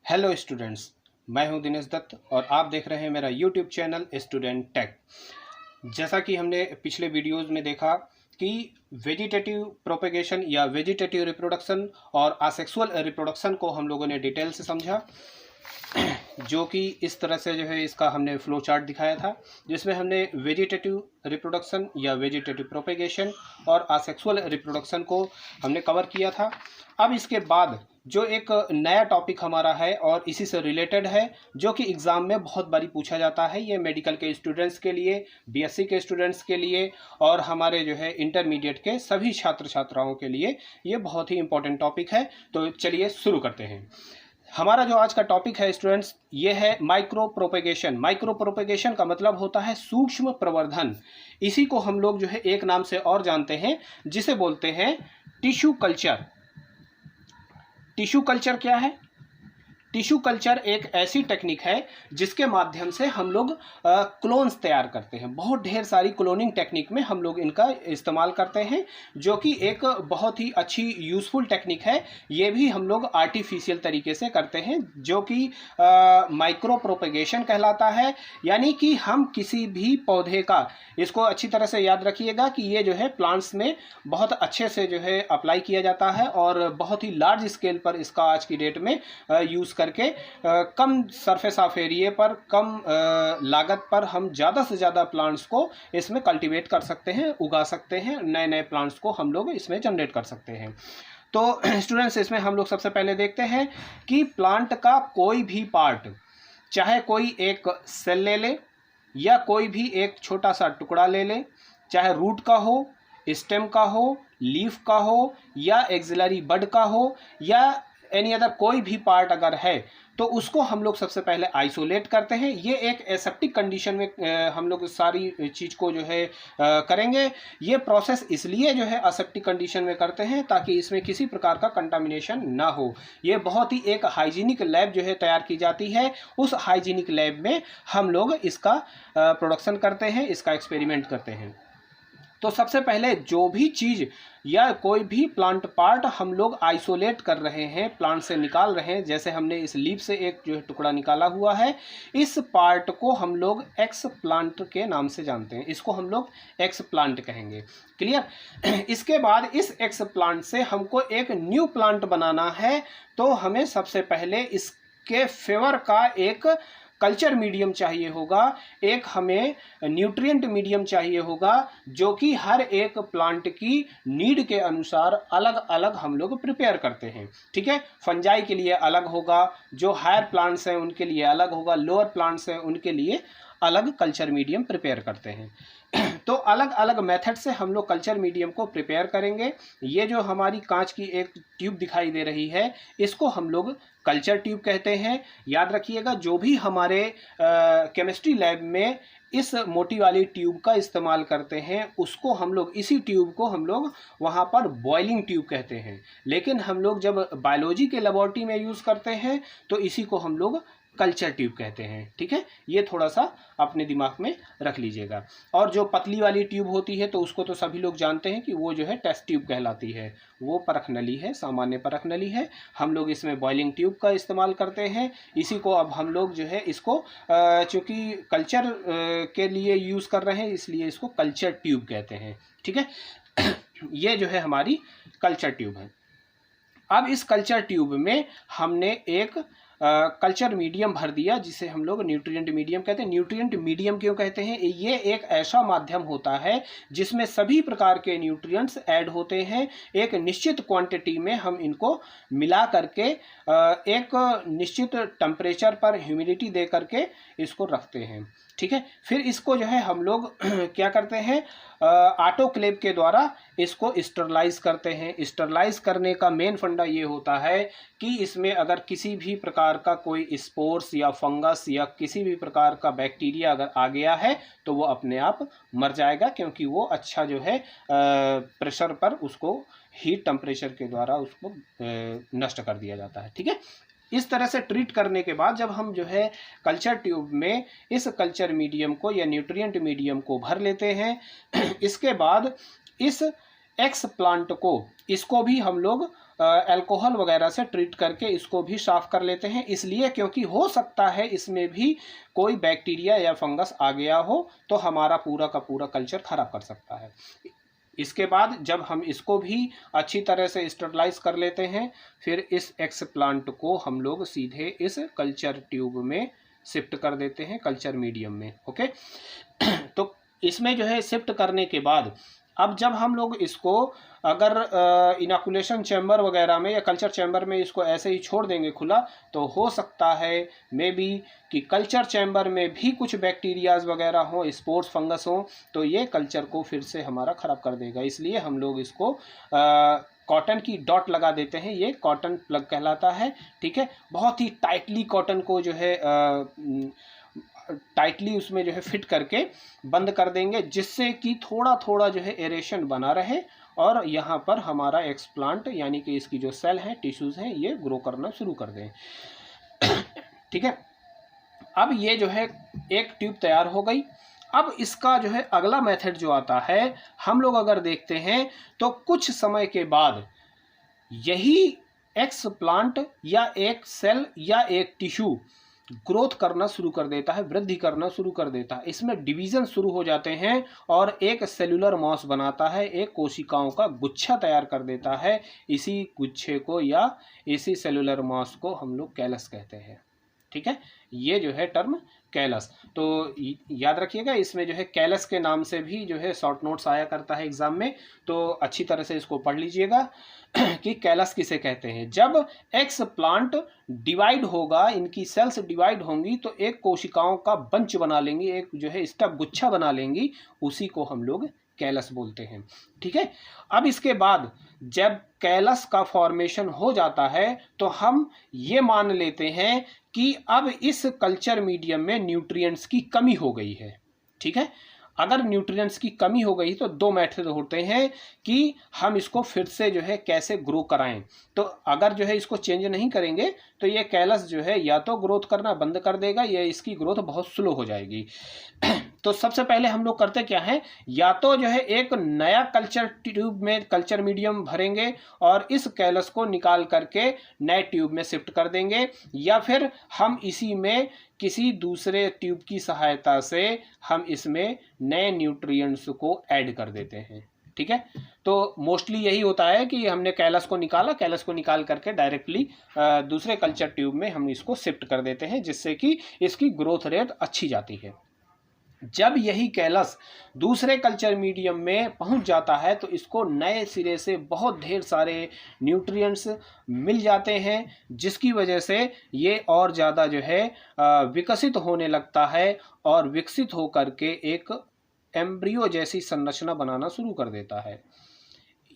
Hello students, मैं हूं दिनेश दत्त और आप देख रहे हैं मेरा यूट्यूब चैनल स्टूडेंट टेक। जैसा कि हमने पिछले वीडियोस में देखा कि वेजिटेटिव प्रोपेगेशन या वेजिटेटिव रिप्रोडक्शन और असेक्सुअल रिप्रोडक्शन को हम लोगों ने डिटेल से समझा, जो कि इस तरह से जो है इसका हमने फ्लो चार्ट दिखाया था, जिसमें हमने वेजिटेटिव रिप्रोडक्शन या वेजिटेटिव प्रोपेगेशन और असेक्सुअल रिप्रोडक्शन को हमने कवर किया था। अब इसके बाद जो एक नया टॉपिक हमारा है और इसी से रिलेटेड है, जो कि एग्ज़ाम में बहुत बारी पूछा जाता है, ये मेडिकल के स्टूडेंट्स के लिए, बीएससी के स्टूडेंट्स के लिए और हमारे जो है इंटरमीडिएट के सभी छात्र छात्राओं के लिए ये बहुत ही इंपॉर्टेंट टॉपिक है। तो चलिए शुरू करते हैं। हमारा जो आज का टॉपिक है स्टूडेंट्स, ये है माइक्रो प्रोपेगेशन। माइक्रो प्रोपेगेशन का मतलब होता है सूक्ष्म प्रवर्धन। इसी को हम लोग जो है एक नाम से और जानते हैं, जिसे बोलते हैं टिश्यू कल्चर। टिश्यू कल्चर क्या है? टिश्यू कल्चर एक ऐसी टेक्निक है जिसके माध्यम से हम लोग क्लोन्स तैयार करते हैं। बहुत ढेर सारी क्लोनिंग टेक्निक में हम लोग इनका इस्तेमाल करते हैं, जो कि एक बहुत ही अच्छी यूज़फुल टेक्निक है। ये भी हम लोग आर्टिफिशियल तरीके से करते हैं, जो कि माइक्रो प्रोपेगेशन कहलाता है। यानी कि हम किसी भी पौधे का, इसको अच्छी तरह से याद रखिएगा कि ये जो है प्लांट्स में बहुत अच्छे से जो है अप्लाई किया जाता है और बहुत ही लार्ज स्केल पर इसका आज की डेट में यूज़ करके कम सरफेस ऑफ एरिया पर, कम लागत पर हम ज़्यादा से ज़्यादा प्लांट्स को इसमें कल्टीवेट कर सकते हैं, उगा सकते हैं। नए नए प्लांट्स को हम लोग इसमें जनरेट कर सकते हैं। तो स्टूडेंट्स, इसमें हम लोग सबसे पहले देखते हैं कि प्लांट का कोई भी पार्ट, चाहे कोई एक सेल ले ले या कोई भी एक छोटा सा टुकड़ा ले ले, चाहे रूट का हो, स्टेम का हो, लीफ का हो या एक्सिलरी बड का हो या एनी अदर कोई भी पार्ट अगर है, तो उसको हम लोग सबसे पहले आइसोलेट करते हैं। ये एक एसेप्टिक कंडीशन में हम लोग सारी चीज़ को जो है करेंगे। ये प्रोसेस इसलिए जो है असेप्टिक कंडीशन में करते हैं ताकि इसमें किसी प्रकार का कंटामिनेशन ना हो। ये बहुत ही एक हाइजीनिक लैब जो है तैयार की जाती है। उस हाइजीनिक लैब में हम लोग इसका प्रोडक्शन करते हैं, इसका एक्सपेरिमेंट करते हैं। तो सबसे पहले जो भी चीज़ या कोई भी प्लांट पार्ट हम लोग आइसोलेट कर रहे हैं, प्लांट से निकाल रहे हैं, जैसे हमने इस लीफ से एक जो है टुकड़ा निकाला हुआ है, इस पार्ट को हम लोग एक्स प्लांट के नाम से जानते हैं। इसको हम लोग एक्स प्लांट कहेंगे। क्लियर? इसके बाद इस एक्स प्लांट से हमको एक न्यू प्लांट बनाना है, तो हमें सबसे पहले इसके फेवर का एक कल्चर मीडियम चाहिए होगा, एक हमें न्यूट्रिएंट मीडियम चाहिए होगा, जो कि हर एक प्लांट की नीड के अनुसार अलग अलग हम लोग प्रिपेयर करते हैं। ठीक है? फंजाई के लिए अलग होगा, जो हायर प्लांट्स हैं उनके लिए अलग होगा, लोअर प्लांट्स हैं उनके लिए अलग कल्चर मीडियम प्रिपेयर करते हैं। तो अलग अलग मेथड से हम लोग कल्चर मीडियम को प्रिपेयर करेंगे। ये जो हमारी कांच की एक ट्यूब दिखाई दे रही है, इसको हम लोग कल्चर ट्यूब कहते हैं। याद रखिएगा, जो भी हमारे केमिस्ट्री लैब में इस मोटी वाली ट्यूब का इस्तेमाल करते हैं, उसको हम लोग, इसी ट्यूब को हम लोग वहाँ पर बॉइलिंग ट्यूब कहते हैं। लेकिन हम लोग जब बायोलॉजी के लेबोरेटरी में यूज़ करते हैं तो इसी को हम लोग कल्चर ट्यूब कहते हैं। ठीक है? ये थोड़ा सा अपने दिमाग में रख लीजिएगा। और जो पतली वाली ट्यूब होती है, तो उसको तो सभी लोग जानते हैं कि वो जो है टेस्ट ट्यूब कहलाती है। वो परख नली है, सामान्य परख नली है। हम लोग इसमें बॉइलिंग ट्यूब का इस्तेमाल करते हैं। इसी को अब हम लोग जो है इसको चूँकि कल्चर के लिए यूज़ कर रहे हैं, इसलिए इसको कल्चर ट्यूब कहते हैं। ठीक है? ये जो है हमारी कल्चर ट्यूब है। अब इस कल्चर ट्यूब में हमने एक कल्चर मीडियम भर दिया, जिसे हम लोग न्यूट्रिएंट मीडियम कहते हैं। न्यूट्रिएंट मीडियम क्यों कहते हैं? ये एक ऐसा माध्यम होता है जिसमें सभी प्रकार के न्यूट्रिएंट्स ऐड होते हैं। एक निश्चित क्वांटिटी में हम इनको मिला करके एक निश्चित टेम्परेचर पर ह्यूमिडिटी दे करके इसको रखते हैं। ठीक है? फिर इसको जो है हम लोग क्या करते हैं, ऑटोक्लेव के द्वारा इसको स्टरलाइज करते हैं। स्टरलाइज करने का मेन फंडा ये होता है कि इसमें अगर किसी भी प्रकार का कोई स्पोर्स या फंगस या किसी भी प्रकार का बैक्टीरिया अगर आ गया है, तो वो अपने आप मर जाएगा, क्योंकि वो अच्छा जो है प्रेशर पर उसको हीट टेम्परेचर के द्वारा उसको नष्ट कर दिया जाता है। ठीक है? इस तरह से ट्रीट करने के बाद जब हम जो है कल्चर ट्यूब में इस कल्चर मीडियम को या न्यूट्रिएंट मीडियम को भर लेते हैं, इसके बाद इस एक्स प्लांट को, इसको भी हम लोग अल्कोहल वगैरह से ट्रीट करके इसको भी साफ कर लेते हैं, इसलिए क्योंकि हो सकता है इसमें भी कोई बैक्टीरिया या फंगस आ गया हो तो हमारा पूरा का पूरा कल्चर खराब कर सकता है। इसके बाद जब हम इसको भी अच्छी तरह से स्टरलाइज कर लेते हैं, फिर इस एक्स प्लांट को हम लोग सीधे इस कल्चर ट्यूब में शिफ्ट कर देते हैं, कल्चर मीडियम में। ओके, तो इसमें जो है शिफ्ट करने के बाद अब जब हम लोग इसको अगर इनोकुलेशन चैम्बर वगैरह में या कल्चर चैम्बर में इसको ऐसे ही छोड़ देंगे खुला, तो हो सकता है मे बी कि कल्चर चैम्बर में भी कुछ बैक्टीरियाज वगैरह हो, स्पोर्स फंगस हो, तो ये कल्चर को फिर से हमारा ख़राब कर देगा। इसलिए हम लोग इसको कॉटन की डॉट लगा देते हैं, ये कॉटन प्लग कहलाता है। ठीक है, बहुत ही टाइटली कॉटन को जो है टाइटली उसमें जो है फिट करके बंद कर देंगे, जिससे कि थोड़ा थोड़ा जो है एरेशन बना रहे और यहाँ पर हमारा एक्सप्लांट यानी कि इसकी जो सेल हैं, टिश्यूज़ हैं, ये ग्रो करना शुरू कर दें। ठीक है, अब ये जो है एक ट्यूब तैयार हो गई। अब इसका जो है अगला मेथड जो आता है, हम लोग अगर देखते हैं तो कुछ समय के बाद यही एक्सप्लांट या एक सेल या एक टिश्यू ग्रोथ करना शुरू कर देता है, वृद्धि करना शुरू कर देता है। इसमें डिवीजन शुरू हो जाते हैं और एक सेलुलर मॉस बनाता है, एक कोशिकाओं का गुच्छा तैयार कर देता है। इसी गुच्छे को या इसी सेलुलर मॉस को हम लोग कैलस कहते हैं। ठीक है, ये जो है टर्म कैलस, तो याद रखिएगा, इसमें जो है कैलस के नाम से भी जो है शॉर्ट नोट्स आया करता है एग्जाम में, तो अच्छी तरह से इसको पढ़ लीजिएगा कि कैलस किसे कहते हैं। जब एक्स प्लांट डिवाइड होगा, इनकी सेल्स डिवाइड होंगी तो एक कोशिकाओं का बंच बना लेंगी, एक जो है स्टब गुच्छा बना लेंगी, उसी को हम लोग कैलस बोलते हैं। ठीक है, अब इसके बाद जब कैलस का फॉर्मेशन हो जाता है तो हम ये मान लेते हैं कि अब इस कल्चर मीडियम में न्यूट्रिएंट्स की कमी हो गई है। ठीक है, अगर न्यूट्रिएंट्स की कमी हो गई तो दो मेथड होते हैं कि हम इसको फिर से जो है कैसे ग्रो कराएं। तो अगर जो है इसको चेंज नहीं करेंगे तो ये कैलस जो है या तो ग्रोथ करना बंद कर देगा या इसकी ग्रोथ बहुत स्लो हो जाएगी। तो सबसे पहले हम लोग करते क्या है, या तो जो है एक नया कल्चर ट्यूब में कल्चर मीडियम भरेंगे और इस कैलस को निकाल करके नए ट्यूब में शिफ्ट कर देंगे, या फिर हम इसी में किसी दूसरे ट्यूब की सहायता से हम इसमें नए न्यूट्रिएंट्स को ऐड कर देते हैं। ठीक है, तो मोस्टली यही होता है कि हमने कैलस को निकाला, कैलस को निकाल करके डायरेक्टली दूसरे कल्चर ट्यूब में हम इसको शिफ्ट कर देते हैं, जिससे कि इसकी ग्रोथ रेट अच्छी जाती है। जब यही कैलस दूसरे कल्चर मीडियम में पहुंच जाता है तो इसको नए सिरे से बहुत ढेर सारे न्यूट्रिएंट्स मिल जाते हैं, जिसकी वजह से ये और ज़्यादा जो है विकसित होने लगता है और विकसित होकर के एक एम्ब्रियो जैसी संरचना बनाना शुरू कर देता है।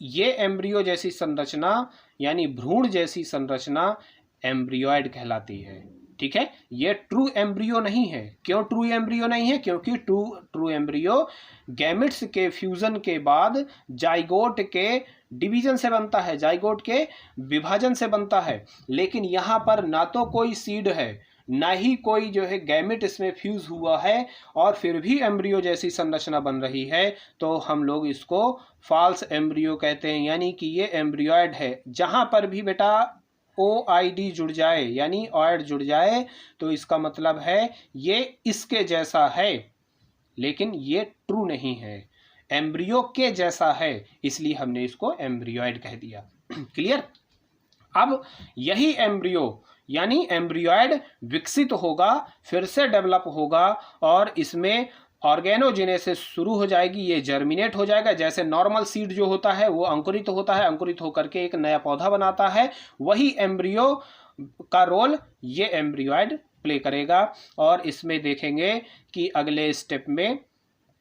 ये एम्ब्रियो जैसी संरचना यानी भ्रूण जैसी संरचना एम्ब्रियोइड कहलाती है। ठीक है, ये ट्रू एम्ब्रियो नहीं है। क्यों ट्रू एम्ब्रियो नहीं है? क्योंकि ट्रू एम्ब्रियो गैमेट्स के फ्यूजन के बाद जाइगोट के डिवीजन से बनता है, जाइगोट के विभाजन से बनता है। लेकिन यहाँ पर ना तो कोई सीड है, ना ही कोई जो है गैमेट इसमें फ्यूज हुआ है, और फिर भी एम्ब्रियो जैसी संरचना बन रही है, तो हम लोग इसको फॉल्स एम्ब्रियो कहते हैं, यानी कि ये एम्ब्रियोइड है। जहाँ पर भी बेटा OID जुड़ जाए यानी ऑयड जुड़ जाए तो इसका मतलब है ये इसके जैसा है, लेकिन ये ट्रू नहीं है, एम्ब्रियो के जैसा है, इसलिए हमने इसको एम्ब्रियोइड कह दिया। क्लियर? अब यही एम्ब्रियो यानी एम्ब्रियोइड विकसित होगा, फिर से डेवलप होगा और इसमें ऑर्गेनोजेनेसिस शुरू हो जाएगी, ये जर्मिनेट हो जाएगा। जैसे नॉर्मल सीड जो होता है वो अंकुरित होता है, अंकुरित होकर के एक नया पौधा बनाता है, वही एम्ब्रियो का रोल ये एम्ब्रियोइड प्ले करेगा। और इसमें देखेंगे कि अगले स्टेप में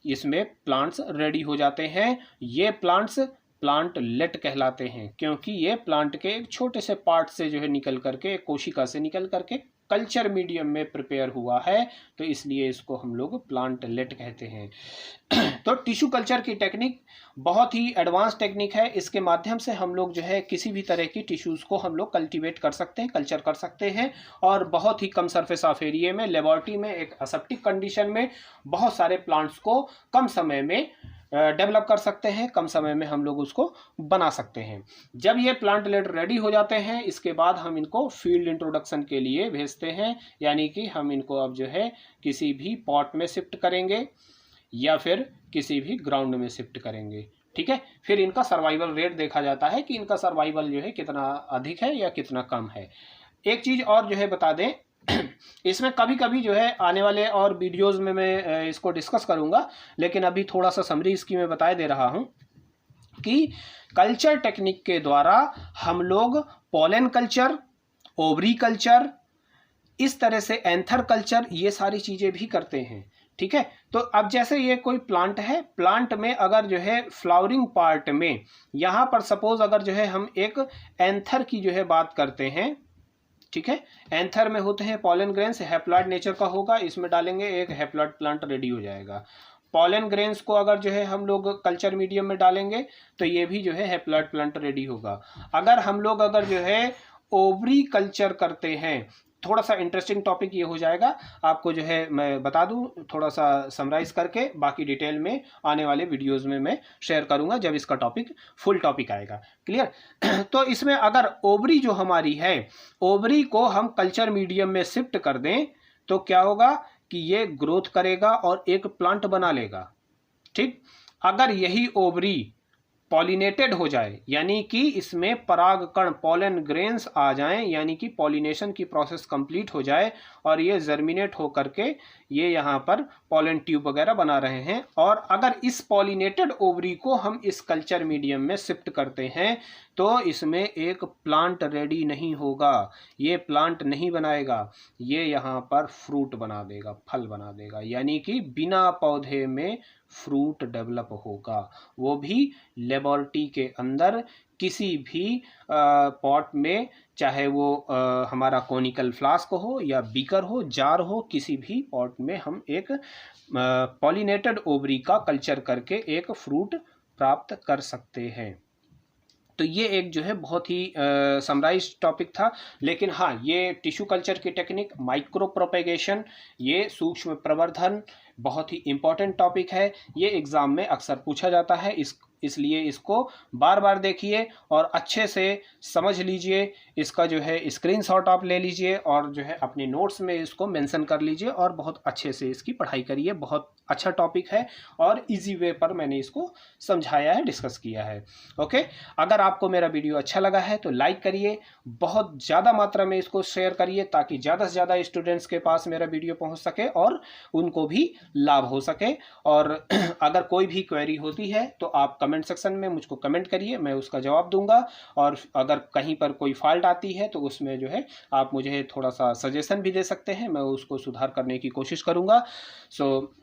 इसमें प्लांट्स रेडी हो जाते हैं। ये प्लांट्स प्लांटलेट कहलाते हैं, क्योंकि ये प्लांट के एक छोटे से पार्ट से जो है निकल करके, कोशिका से निकल करके कल्चर मीडियम में प्रिपेयर हुआ है, तो इसलिए इसको हम लोग प्लांटलेट कहते हैं। तो टिश्यू कल्चर की टेक्निक बहुत ही एडवांस टेक्निक है। इसके माध्यम से हम लोग जो है किसी भी तरह की टिश्यूज़ को हम लोग कल्टीवेट कर सकते हैं, कल्चर कर सकते हैं, और बहुत ही कम सरफेस ऑफ एरिया में लेबोरेटरी में एक असेप्टिक कंडीशन में बहुत सारे प्लांट्स को कम समय में डेवलप कर सकते हैं, कम समय में हम लोग उसको बना सकते हैं। जब ये प्लांटलेट रेडी हो जाते हैं, इसके बाद हम इनको फील्ड इंट्रोडक्शन के लिए भेजते हैं, यानी कि हम इनको अब जो है किसी भी पॉट में शिफ्ट करेंगे या फिर किसी भी ग्राउंड में शिफ्ट करेंगे। ठीक है, फिर इनका सर्वाइवल रेट देखा जाता है कि इनका सर्वाइवल जो है कितना अधिक है या कितना कम है। एक चीज़ और जो है बता दें, इसमें कभी कभी जो है आने वाले और वीडियोस में मैं इसको डिस्कस करूंगा, लेकिन अभी थोड़ा सा समरी इसकी मैं बता दे रहा हूं कि कल्चर टेक्निक के द्वारा हम लोग पोलन कल्चर, ओवरी कल्चर, इस तरह से एंथर कल्चर, ये सारी चीज़ें भी करते हैं। ठीक है, तो अब जैसे ये कोई प्लांट है, प्लांट में अगर जो है फ्लावरिंग पार्ट में यहाँ पर सपोज अगर जो है हम एक एंथर की जो है बात करते हैं, ठीक है, एंथर में होते हैं पॉलन ग्रेन्स, हैप्लॉइड नेचर का होगा, इसमें डालेंगे एक हैप्लॉइड प्लांट रेडी हो जाएगा। पॉलन ग्रेन्स को अगर जो है हम लोग कल्चर मीडियम में डालेंगे तो ये भी जो है हैप्लॉइड प्लांट रेडी होगा। अगर हम लोग अगर जो है ओवरी कल्चर करते हैं, थोड़ा सा इंटरेस्टिंग टॉपिक ये हो जाएगा, आपको जो है मैं बता दूं थोड़ा सा समराइज करके, बाकी डिटेल में आने वाले वीडियोस में मैं शेयर करूंगा जब इसका टॉपिक फुल टॉपिक आएगा। क्लियर? तो इसमें अगर ओवरी जो हमारी है, ओवरी को हम कल्चर मीडियम में शिफ्ट कर दें तो क्या होगा कि ये ग्रोथ करेगा और एक प्लांट बना लेगा। ठीक, अगर यही ओवरी पॉलिनेटेड हो जाए, यानी कि इसमें परागकण पॉलन ग्रेन्स आ जाएं, यानी कि पॉलिनेशन की प्रोसेस कंप्लीट हो जाए और ये जर्मिनेट हो करके ये यहाँ पर पॉलन ट्यूब वगैरह बना रहे हैं, और अगर इस पॉलिनेटेड ओवरी को हम इस कल्चर मीडियम में शिफ्ट करते हैं तो इसमें एक प्लांट रेडी नहीं होगा, ये प्लांट नहीं बनाएगा, ये यहाँ पर फ्रूट बना देगा, फल बना देगा, यानी कि बिना पौधे में फ्रूट डेवलप होगा, वो भी लेबोरेटरी के अंदर किसी भी पॉट में, चाहे वो हमारा कोनिकल फ्लास्क हो या बीकर हो, जार हो, किसी भी पॉट में हम एक पॉलिनेटेड ओवरी का कल्चर करके एक फ्रूट प्राप्त कर सकते हैं। तो ये एक जो है बहुत ही समराइज टॉपिक था, लेकिन हाँ, ये टिश्यू कल्चर की टेक्निक, माइक्रो प्रोपेगेशन, ये सूक्ष्म प्रवर्धन बहुत ही इम्पॉर्टेंट टॉपिक है, ये एग्ज़ाम में अक्सर पूछा जाता है, इसलिए इसको बार बार देखिए और अच्छे से समझ लीजिए। इसका जो है स्क्रीनशॉट आप ले लीजिए और जो है अपने नोट्स में इसको मेंशन कर लीजिए और बहुत अच्छे से इसकी पढ़ाई करिए। बहुत अच्छा टॉपिक है और इजी वे पर मैंने इसको समझाया है, डिस्कस किया है। ओके, अगर आपको मेरा वीडियो अच्छा लगा है तो लाइक करिए, बहुत ज़्यादा मात्रा में इसको शेयर करिए ताकि ज़्यादा से ज़्यादा स्टूडेंट्स के पास मेरा वीडियो पहुँच सके और उनको भी लाभ हो सके। और अगर कोई भी क्वेरी होती है तो आप कमेंट सेक्शन में मुझको कमेंट करिए, मैं उसका जवाब दूंगा, और अगर कहीं पर कोई फॉल्ट आती है तो उसमें जो है आप मुझे थोड़ा सा सजेशन भी दे सकते हैं, मैं उसको सुधार करने की कोशिश करूंगा। सो